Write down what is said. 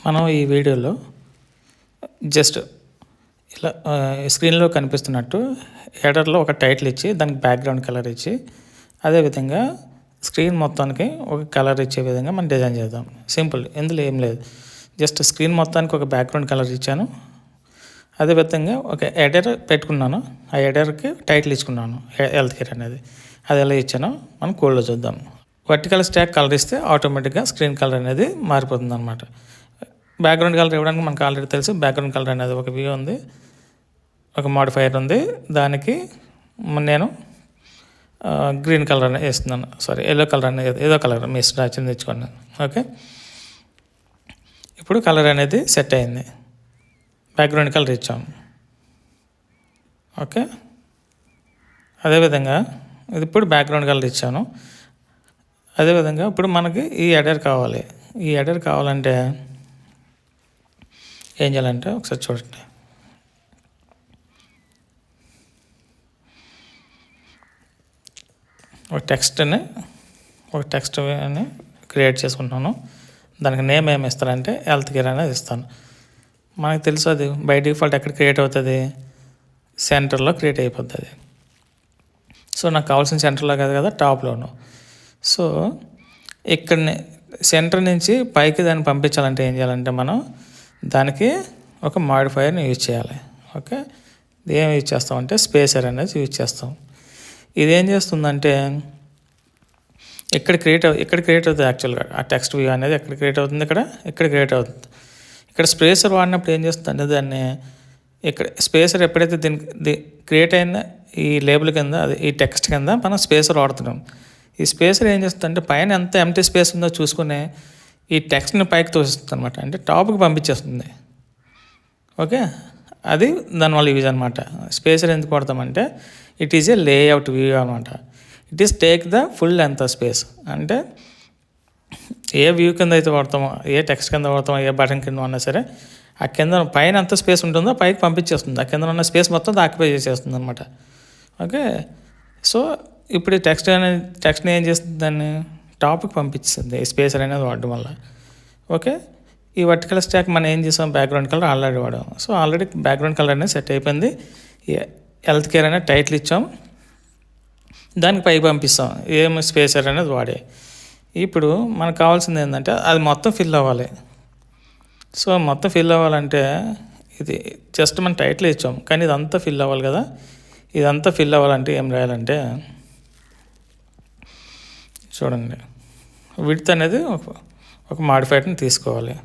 మనం ఈ వీడియోలో జస్ట్ ఇలా స్క్రీన్లో కనిపిస్తున్నట్టు హెడర్లో ఒక టైటిల్ ఇచ్చి దానికి బ్యాక్గ్రౌండ్ కలర్ ఇచ్చి అదేవిధంగా స్క్రీన్ మొత్తానికి ఒక కలర్ ఇచ్చే విధంగా మనం డిజైన్ చేద్దాం. సింపుల్, ఇందులో ఏం లేదు. జస్ట్ స్క్రీన్ మొత్తానికి ఒక బ్యాక్గ్రౌండ్ కలర్ ఇచ్చాను. అదేవిధంగా ఒక హెడర్ పెట్టుకున్నాను. ఆ హెడర్కి టైటిల్ ఇచ్చుకున్నాను, హెల్త్ కేర్ అనేది. అది ఎలా ఇచ్చానో మనం కోడ్లో చూద్దాం. వర్టికల్ స్టాక్ కలర్ ఇస్తే ఆటోమేటిక్గా స్క్రీన్ కలర్ అనేది మారిపోతుంది అనమాట. బ్యాక్గ్రౌండ్ కలర్ ఇవ్వడానికి మనకు ఆల్రెడీ తెలుసు. బ్యాక్గ్రౌండ్ కలర్ అనేది ఒక వ్యూ ఉంది, ఒక మోడిఫైయర్ ఉంది. దానికి నేను గ్రీన్ కలర్ అనేది వేస్తున్నాను, సారీ ఎల్లో కలర్ అనేది, ఏదో కలర్ మీ ఇష్టం తెచ్చుకోండి. ఓకే, ఇప్పుడు కలర్ అనేది సెట్ అయింది. బ్యాక్గ్రౌండ్ కలర్ ఇచ్చాము. ఓకే, అదేవిధంగా ఇది ఇప్పుడు బ్యాక్గ్రౌండ్ కలర్ ఇచ్చాను. అదేవిధంగా ఇప్పుడు మనకి ఈ హెడర్ కావాలి. ఈ హెడర్ కావాలంటే ఏం చేయాలంటే ఒకసారి చూడండి. ఒక టెక్స్ట్ అని క్రియేట్ చేసుకుంటున్నాను. దానికి నేమ్ ఏమి ఇస్తానంటే హెల్త్ కేర్ అనేది ఇస్తాను. మనకు తెలుసు అది బై డిఫాల్ట్ ఎక్కడ క్రియేట్ అవుతుంది, సెంటర్లో క్రియేట్ అయిపోతుంది. సో నాకు కావాల్సిన సెంటర్లో కాదు కదా, టాప్లోను. సో ఇక్కడ సెంటర్ నుంచి పైకి దాన్ని పంపించాలంటే ఏం చేయాలంటే మనం దానికి ఒక మాడిఫైయర్ని యూజ్ చేయాలి. ఓకే, ఏం యూజ్ చేస్తామంటే స్పేసర్ అనేది యూజ్ చేస్తాం. ఇదేం చేస్తుందంటే ఇక్కడ క్రియేట్ అవుతుంది. యాక్చువల్గా ఆ టెక్స్ట్ వ్యూ అనేది ఎక్కడ క్రియేట్ అవుతుంది, ఇక్కడ క్రియేట్ అవుతుంది. ఇక్కడ స్పేసర్ వాడినప్పుడు ఏం చేస్తుంది దాన్ని, ఇక్కడ స్పేసర్ ఎప్పుడైతే దీనికి క్రియేట్ అయిన ఈ లేబుల్ కింద, అది ఈ టెక్స్ట్ కింద మనం స్పేసర్ వాడుతున్నాం. ఈ స్పేసర్ ఏం చేస్తుందంటే పైన ఎంత ఎంటీ స్పేస్ ఉందో చూసుకుని ఈ టెక్స్ట్ని పైకి తోసిస్తుంది అనమాట, అంటే టాప్కి పంపించేస్తుంది. ఓకే, అది దానివల్ల యూజ్ అనమాట. స్పేసర్ ఎందుకు వాడతామంటే it is a layout view అనమాట. It is take the full length of space. అంటే ఏ వ్యూ కింద అయితే వాడతామో, ఏ టెక్స్ట్ కింద వాడతామో, ఏ బటన్ కింద ఉన్నా సరే ఆ కింద పైన ఎంత స్పేస్ ఉంటుందో పైకి పంపించేస్తుంది. ఆ కింద ఉన్న స్పేస్ మొత్తం ఆక్యుపై చేసేస్తుంది అనమాట. ఓకే, సో ఇప్పుడు ఈ టెక్స్ట్ని ఏం చేస్తుంది, దాన్ని టాప్కి పంపిస్తుంది ఈ స్పేసర్ అనేది వాడడం వల్ల. ఓకే, ఈ వర్టికల్ స్టాక్ మనం ఏం చేసాం, బ్యాక్గ్రౌండ్ కలర్ ఆల్రెడీ వాడాం. సో ఆల్రెడీ బ్యాక్గ్రౌండ్ కలర్ అనేది సెట్ అయిపోయింది. హెల్త్ కేర్ అనే టైటిల్ ఇచ్చాం, దానికి పైకి పంపిస్తాం ఏం స్పేసర్ అనేది వాడే. ఇప్పుడు మనకు కావాల్సింది ఏంటంటే అది మొత్తం ఫిల్ అవ్వాలి. సో మొత్తం ఫిల్ అవ్వాలంటే ఇది జస్ట్ మనం టైటిల్ ఇచ్చాం, కానీ ఇదంతా ఫిల్ అవ్వాలి కదా. ఇదంతా ఫిల్ అవ్వాలంటే ఏం రాయాలంటే చూడండి, విడ్త్ అనేది ఒక మాడిఫైయర్ని తీసుకోవాలి.